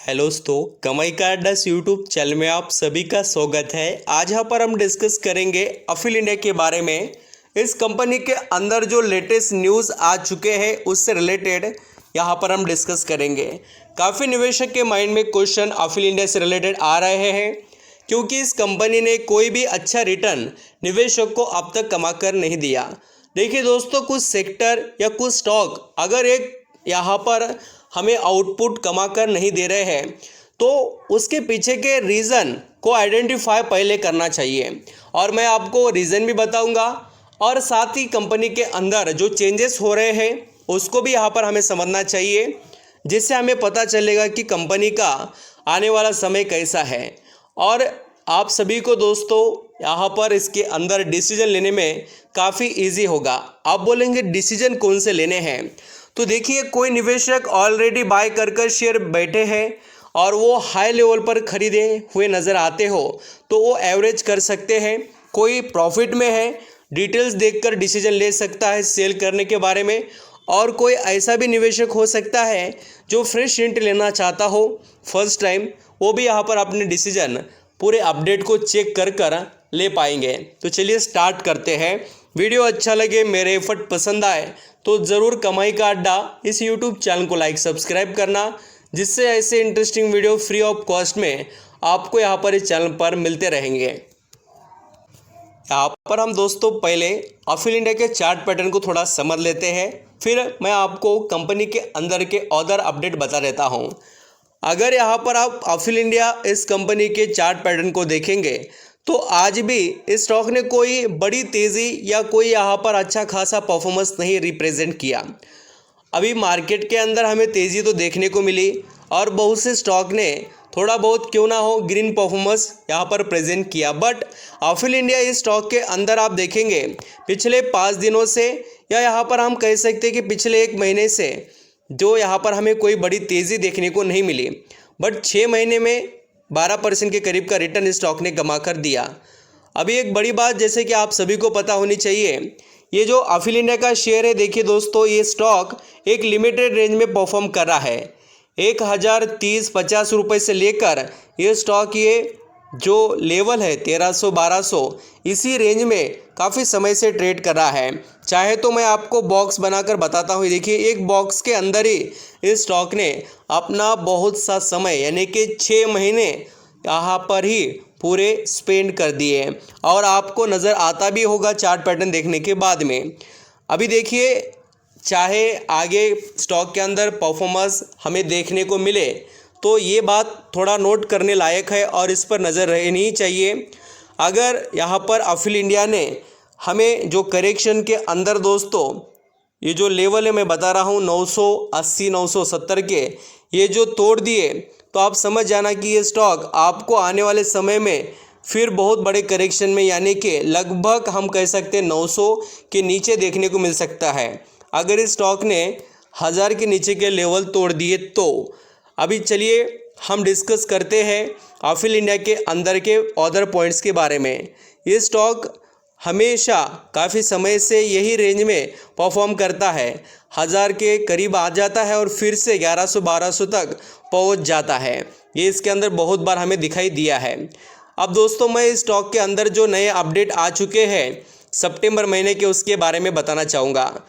Hello दोस्तों, कमाई का अड्डा यूट्यूब चैनल में आप सभी का स्वागत है। आज यहाँ पर हम डिस्कस करेंगे अफिल इंडिया के बारे में। इस कंपनी के अंदर जो लेटेस्ट न्यूज़ आ चुके हैं उससे रिलेटेड यहाँ पर हम डिस्कस करेंगे। काफ़ी निवेशक के माइंड में क्वेश्चन अफिल इंडिया से रिलेटेड आ रहे हैं क्योंकि इस कंपनी ने कोई भी अच्छा रिटर्न निवेशक को अब तक कमा कर नहीं दिया। देखिए दोस्तों, कुछ सेक्टर या कुछ स्टॉक अगर एक यहाँ पर हमें आउटपुट कमा कर नहीं दे रहे हैं तो उसके पीछे के रीज़न को आइडेंटिफाई पहले करना चाहिए और मैं आपको रीज़न भी बताऊंगा और साथ ही कंपनी के अंदर जो चेंजेस हो रहे हैं उसको भी यहाँ पर हमें समझना चाहिए, जिससे हमें पता चलेगा कि कंपनी का आने वाला समय कैसा है। और आप सभी को दोस्तों यहाँ पर इसके अंदर डिसीजन लेने में काफ़ी इजी होगा। आप बोलेंगे डिसीजन कौन से लेने हैं, तो देखिए कोई निवेशक ऑलरेडी बाय कर शेयर बैठे हैं और वो हाई लेवल पर खरीदे हुए नज़र आते हो तो वो एवरेज कर सकते हैं। कोई प्रॉफिट में है, डिटेल्स देखकर डिसीजन ले सकता है सेल करने के बारे में। और कोई ऐसा भी निवेशक हो सकता है जो फ्रेश एंट्री लेना चाहता हो फर्स्ट टाइम, वो भी यहाँ पर अपने डिसीजन पूरे अपडेट को चेक कर ले पाएंगे। तो चलिए स्टार्ट करते हैं। वीडियो अच्छा लगे, मेरे एफर्ट पसंद आए तो ज़रूर कमाई का अड्डा इस यूट्यूब चैनल को लाइक सब्सक्राइब करना, जिससे ऐसे interesting video free of cost में आपको यहाँ पर इस चैनल पर मिलते रहेंगे। यहाँ पर हम दोस्तों पहले अफिल इंडिया के चार्ट पैटर्न को थोड़ा समझ लेते हैं, फिर मैं आपको कंपनी के अंदर के अदर अपडेट बता देता हूँ। अगर यहाँ पर आप अफिल इंडिया इस कंपनी के चार्ट पैटर्न को देखेंगे तो आज भी इस स्टॉक ने कोई बड़ी तेज़ी या कोई यहाँ पर अच्छा खासा परफॉर्मेंस नहीं रिप्रेजेंट किया। अभी मार्केट के अंदर हमें तेज़ी तो देखने को मिली और बहुत से स्टॉक ने थोड़ा बहुत क्यों ना हो ग्रीन परफॉर्मेंस यहाँ पर प्रेजेंट किया, बट अफिल इंडिया इस स्टॉक के अंदर आप देखेंगे पिछले 5 दिनों से या यहाँ पर हम कह सकते हैं कि पिछले 1 महीने से जो यहाँ पर हमें कोई बड़ी तेज़ी देखने को नहीं मिली, बट 6 महीने में 12% के करीब का रिटर्न इस स्टॉक ने कमा कर दिया। अभी एक बड़ी बात जैसे कि आप सभी को पता होनी चाहिए, ये जो अफिल इंडिया का शेयर है, देखिए दोस्तों ये स्टॉक एक लिमिटेड रेंज में परफॉर्म कर रहा है। 1030-50 रुपये से लेकर ये स्टॉक ये जो लेवल है 1300-1200 इसी रेंज में काफ़ी समय से ट्रेड कर रहा है। चाहे तो मैं आपको बॉक्स बनाकर बताता हूँ। देखिए एक बॉक्स के अंदर ही इस स्टॉक ने अपना बहुत सा समय यानी कि 6 महीने यहाँ पर ही पूरे स्पेंड कर दिए और आपको नज़र आता भी होगा चार्ट पैटर्न देखने के बाद में। अभी देखिए चाहे आगे स्टॉक के अंदर परफॉर्मेंस हमें देखने को मिले तो ये बात थोड़ा नोट करने लायक है और इस पर नज़र रहनी चाहिए। अगर यहाँ पर अफिल इंडिया ने हमें जो करेक्शन के अंदर दोस्तों ये जो लेवल है मैं बता रहा हूँ 980-970 के ये जो तोड़ दिए तो आप समझ जाना कि ये स्टॉक आपको आने वाले समय में फिर बहुत बड़े करेक्शन में यानी कि लगभग हम कह सकते हैं 900 के नीचे देखने को मिल सकता है अगर इस स्टॉक ने 1000 के नीचे के लेवल तोड़ दिए तो। अभी चलिए हम डिस्कस करते हैं अफिल इंडिया के अंदर के अदर पॉइंट्स के बारे में। ये स्टॉक हमेशा काफ़ी समय से यही रेंज में परफॉर्म करता है, 1000 के करीब आ जाता है और फिर से 1100-1200 तक पहुंच जाता है। ये इसके अंदर बहुत बार हमें दिखाई दिया है। अब दोस्तों मैं इस स्टॉक के अंदर जो नए अपडेट आ चुके हैं सितंबर महीने के उसके बारे में बताना चाहूँगा।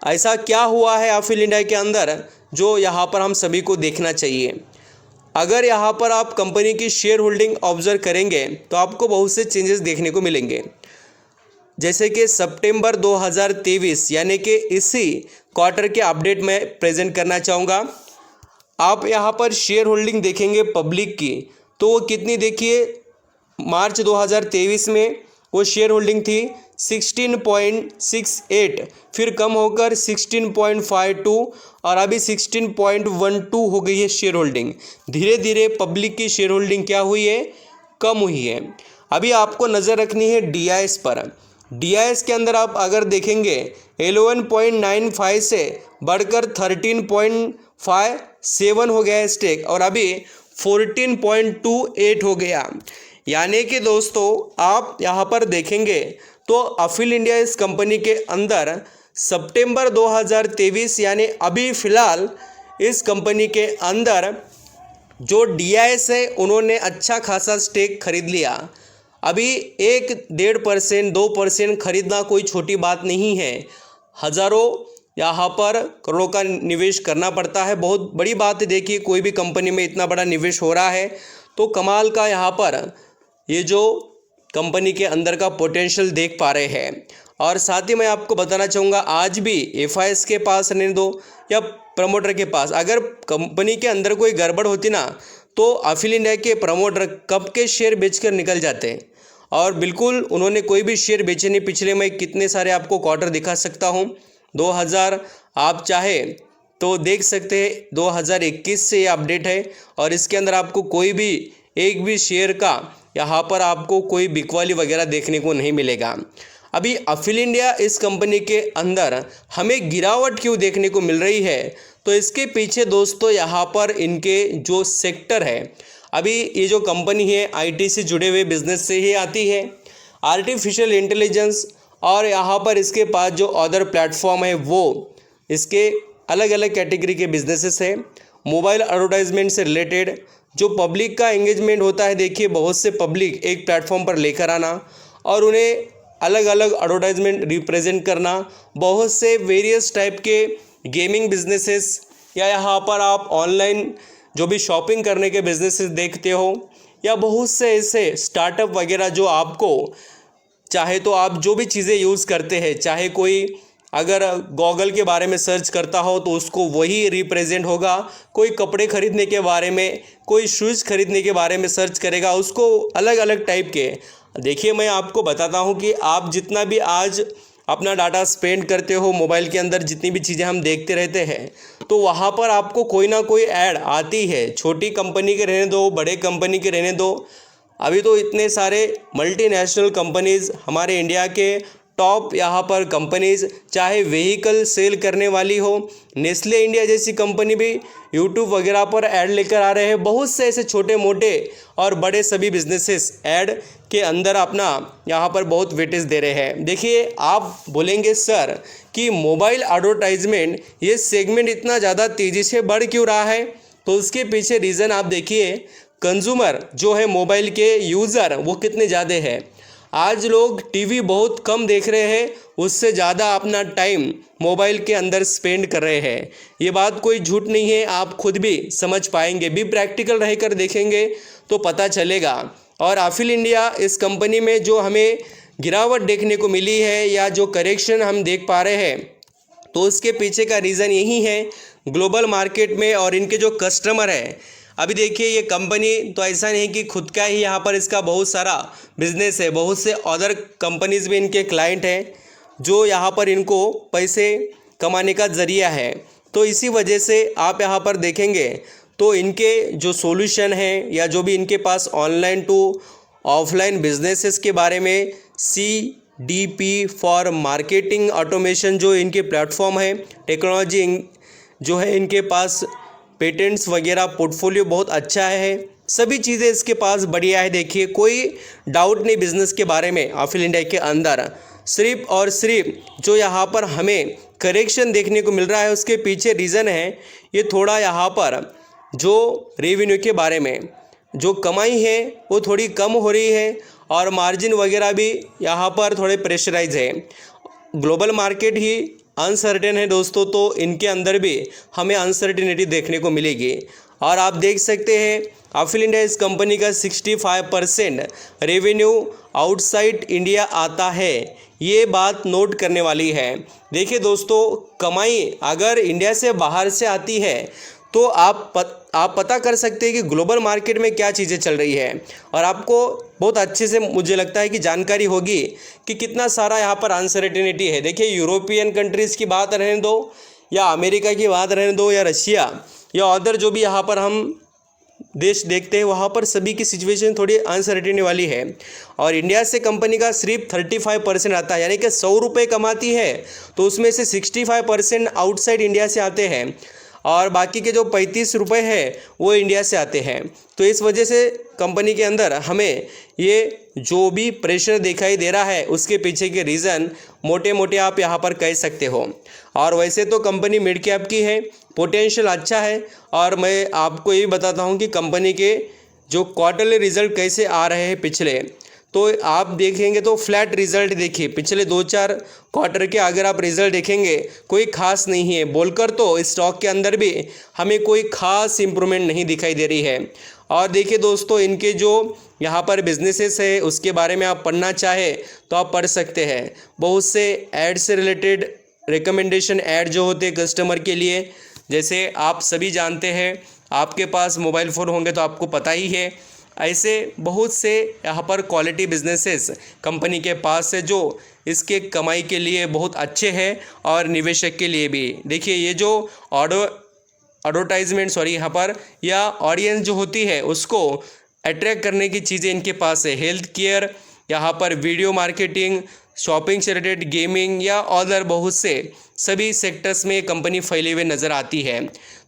ऐसा क्या हुआ है अफिल इंडिया के अंदर जो यहाँ पर हम सभी को देखना चाहिए। अगर यहाँ पर आप कंपनी की शेयर होल्डिंग ऑब्जर्व करेंगे तो आपको बहुत से चेंजेस देखने को मिलेंगे, जैसे कि सितंबर 2023 यानी कि इसी क्वार्टर के अपडेट में प्रेजेंट करना चाहूँगा। आप यहाँ पर शेयर होल्डिंग देखेंगे पब्लिक की तो वो कितनी देखिए, मार्च 2023 में वो शेयर होल्डिंग थी 16.68, फिर कम होकर 16.52 और अभी 16.12 हो गई है शेयर होल्डिंग। धीरे धीरे पब्लिक की शेयर होल्डिंग क्या हुई है, कम हुई है। अभी आपको नज़र रखनी है डीआईएस पर। डीआईएस के अंदर आप अगर देखेंगे 11.95 से बढ़कर 13.57 हो गया है स्टेक और अभी 14.28 हो गया। यानी कि दोस्तों आप यहाँ पर देखेंगे तो अफिल इंडिया इस कंपनी के अंदर सितंबर 2023 यानी अभी फ़िलहाल इस कंपनी के अंदर जो DIS है उन्होंने अच्छा खासा स्टेक खरीद लिया। अभी 1-1.5%, 2% खरीदना कोई छोटी बात नहीं है। हज़ारों यहाँ पर करोड़ों का निवेश करना पड़ता है, बहुत बड़ी बात है। देखिए कोई भी कंपनी में इतना बड़ा निवेश हो रहा है तो कमाल का यहाँ पर ये जो कंपनी के अंदर का पोटेंशियल देख पा रहे हैं। और साथ ही मैं आपको बताना चाहूँगा, आज भी FIS के पास रहने दो या प्रमोटर के पास, अगर कंपनी के अंदर कोई गड़बड़ होती ना तो अफिल इंडिया के प्रमोटर कब के शेयर बेचकर निकल जाते। और बिल्कुल उन्होंने कोई भी शेयर बेचे नहीं। पिछले मैं कितने सारे आपको क्वार्टर दिखा सकता हूँ। 2000 आप चाहे तो देख सकते हैं, 2021 से ये अपडेट है और इसके अंदर आपको कोई भी एक भी शेयर का यहाँ पर आपको कोई बिकवाली वगैरह देखने को नहीं मिलेगा। अभी अफिल इंडिया इस कंपनी के अंदर हमें गिरावट क्यों देखने को मिल रही है, तो इसके पीछे दोस्तों यहाँ पर इनके जो सेक्टर है, अभी ये जो कंपनी है IT से जुड़े हुए बिजनेस से ही आती है, आर्टिफिशियल इंटेलिजेंस, और यहाँ पर इसके पास जो अदर प्लेटफॉर्म है वो इसके अलग अलग कैटेगरी के बिजनेसेस हैं। मोबाइल एडवर्टाइजमेंट से रिलेटेड जो पब्लिक का एंगेजमेंट होता है, देखिए बहुत से पब्लिक एक प्लेटफॉर्म पर लेकर आना और उन्हें अलग अलग एडवर्टाइजमेंट रिप्रेजेंट करना, बहुत से वेरियस टाइप के गेमिंग बिजनेसेस, या यहाँ पर आप ऑनलाइन जो भी शॉपिंग करने के बिजनेसेस देखते हो, या बहुत से ऐसे स्टार्टअप वगैरह जो आपको चाहे तो आप जो भी चीज़ें यूज़ करते हैं, चाहे कोई अगर गॉगल के बारे में सर्च करता हो तो उसको वही रिप्रेजेंट होगा, कोई कपड़े खरीदने के बारे में, कोई शूज़ खरीदने के बारे में सर्च करेगा, उसको अलग अलग टाइप के। देखिए मैं आपको बताता हूँ कि आप जितना भी आज अपना डाटा स्पेंड करते हो मोबाइल के अंदर, जितनी भी चीज़ें हम देखते रहते हैं, तो वहाँ पर आपको कोई ना कोई ऐड आती है। छोटी कंपनी के रहने दो, बड़े कंपनी के रहने दो, अभी तो इतने सारे मल्टीनेशनल कंपनीज़, हमारे इंडिया के टॉप यहाँ पर कंपनीज़, चाहे व्हीकल सेल करने वाली हो, नेस्ले इंडिया जैसी कंपनी भी यूट्यूब वगैरह पर ऐड लेकर आ रहे हैं। बहुत से ऐसे छोटे मोटे और बड़े सभी बिजनेसेस ऐड के अंदर अपना यहाँ पर बहुत वेटेज दे रहे हैं। देखिए आप बोलेंगे सर कि मोबाइल एडवर्टाइजमेंट ये सेगमेंट इतना ज़्यादा तेज़ी से बढ़ क्यों रहा है, तो उसके पीछे रीज़न आप देखिए, कंज्यूमर जो है मोबाइल के यूज़र वो कितने ज़्यादा है। आज लोग टीवी बहुत कम देख रहे हैं, उससे ज़्यादा अपना टाइम मोबाइल के अंदर स्पेंड कर रहे हैं। ये बात कोई झूठ नहीं है, आप खुद भी समझ पाएंगे, भी प्रैक्टिकल रहकर देखेंगे तो पता चलेगा। और अफिल इंडिया इस कंपनी में जो हमें गिरावट देखने को मिली है या जो करेक्शन हम देख पा रहे हैं, तो उसके पीछे का रीज़न यही है ग्लोबल मार्केट में और इनके जो कस्टमर है। अभी देखिए ये कंपनी तो ऐसा नहीं कि खुद का ही यहाँ पर इसका बहुत सारा बिजनेस है, बहुत से अदर कंपनीज भी इनके क्लाइंट हैं जो यहाँ पर इनको पैसे कमाने का ज़रिया है। तो इसी वजह से आप यहाँ पर देखेंगे तो इनके जो सॉल्यूशन है या जो भी इनके पास ऑनलाइन टू ऑफलाइन बिजनेसेस के बारे में CDP फॉर मार्केटिंग ऑटोमेशन जो इनके प्लेटफॉर्म है, टेक्नोलॉजी जो है इनके पास, पेटेंट्स वगैरह पोर्टफोलियो बहुत अच्छा है, सभी चीज़ें इसके पास बढ़िया है। देखिए कोई डाउट नहीं बिज़नेस के बारे में अफिल इंडिया के अंदर। सिर्फ और सिर्फ जो यहाँ पर हमें करेक्शन देखने को मिल रहा है उसके पीछे रीज़न है ये थोड़ा यहाँ पर जो रेवेन्यू के बारे में जो कमाई है वो थोड़ी कम हो रही है और मार्जिन वगैरह भी यहाँ पर थोड़े प्रेशराइज है। ग्लोबल मार्केट ही अनसर्टेन है दोस्तों, तो इनके अंदर भी हमें अनसर्टेनिटी देखने को मिलेगी। और आप देख सकते हैं अफिल इंडिया इस कंपनी का 65% रेवेन्यू आउटसाइड इंडिया आता है, ये बात नोट करने वाली है। देखिए दोस्तों, कमाई अगर इंडिया से बाहर से आती है तो आप पता कर सकते हैं कि ग्लोबल मार्केट में क्या चीज़ें चल रही है, और आपको बहुत अच्छे से मुझे लगता है कि जानकारी होगी कि कितना सारा यहाँ पर अनसर्टेनिटी है। देखिए यूरोपियन कंट्रीज़ की बात रहने दो या अमेरिका की बात रहने दो या रशिया या अदर जो भी यहाँ पर हम देश देखते हैं, वहाँ पर सभी की सिचुएशन थोड़ी अनसर्टेनिटी वाली है। और इंडिया से कंपनी का सिर्फ 35% आता है, यानी कि 100 रुपये कमाती है तो उसमें से 65% आउटसाइड इंडिया से आते हैं और बाकी के जो 35 रुपये है वो इंडिया से आते हैं। तो इस वजह से कंपनी के अंदर हमें ये जो भी प्रेशर दिखाई दे रहा है उसके पीछे के रीज़न मोटे मोटे आप यहाँ पर कह सकते हो। और वैसे तो कंपनी मिड कैप की है, पोटेंशियल अच्छा है। और मैं आपको ये बताता हूँ कि कंपनी के जो क्वार्टरली रिजल्ट कैसे आ रहे हैं पिछले, तो आप देखेंगे तो फ्लैट रिजल्ट देखिए पिछले 2-4 क्वार्टर के अगर आप रिजल्ट देखेंगे कोई खास नहीं है बोलकर, तो स्टॉक के अंदर भी हमें कोई खास इम्प्रूवमेंट नहीं दिखाई दे रही है। और देखिए दोस्तों, इनके जो यहाँ पर बिजनेसेस है उसके बारे में आप पढ़ना चाहे तो आप पढ़ सकते हैं। बहुत से ऐड से रिलेटेड रिकमेंडेशन ऐड जो होते हैं कस्टमर के लिए, जैसे आप सभी जानते हैं, आपके पास मोबाइल फ़ोन होंगे तो आपको पता ही है, ऐसे बहुत से यहाँ पर क्वालिटी बिजनेसेस कंपनी के पास है जो इसके कमाई के लिए बहुत अच्छे हैं और निवेशक के लिए भी। देखिए ये जो एडवर्टाइजमेंट यहाँ पर या ऑडियंस जो होती है उसको अट्रैक्ट करने की चीज़ें इनके पास है। हेल्थ केयर, यहाँ पर वीडियो मार्केटिंग, शॉपिंग से रिलेटेड, गेमिंग या अदर बहुत से सभी सेक्टर्स में कंपनी फैली हुई नज़र आती है।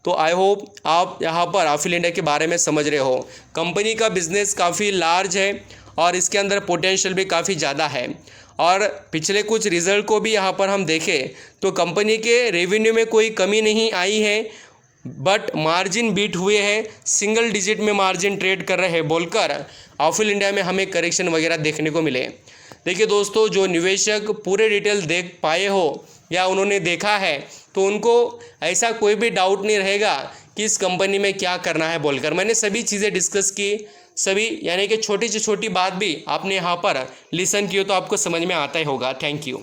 तो आई होप आप यहाँ पर अफिल इंडिया के बारे में समझ रहे हो। कंपनी का बिजनेस काफ़ी लार्ज है और इसके अंदर पोटेंशियल भी काफ़ी ज़्यादा है। और पिछले कुछ रिजल्ट को भी यहाँ पर हम देखें तो कंपनी के रेवेन्यू में कोई कमी नहीं आई है, बट मार्जिन बीट हुए हैं, सिंगल डिजिट में मार्जिन ट्रेड कर रहे हैं बोलकर अफिल इंडिया में हमें करेक्शन वगैरह देखने को मिले। देखिए दोस्तों, जो निवेशक पूरे डिटेल देख पाए हो या उन्होंने देखा है तो उनको ऐसा कोई भी डाउट नहीं रहेगा कि इस कंपनी में क्या करना है बोलकर। मैंने सभी चीज़ें डिस्कस की, सभी यानी कि छोटी से छोटी बात भी आपने यहाँ पर लिसन की हो तो आपको समझ में आता ही होगा। Thank you.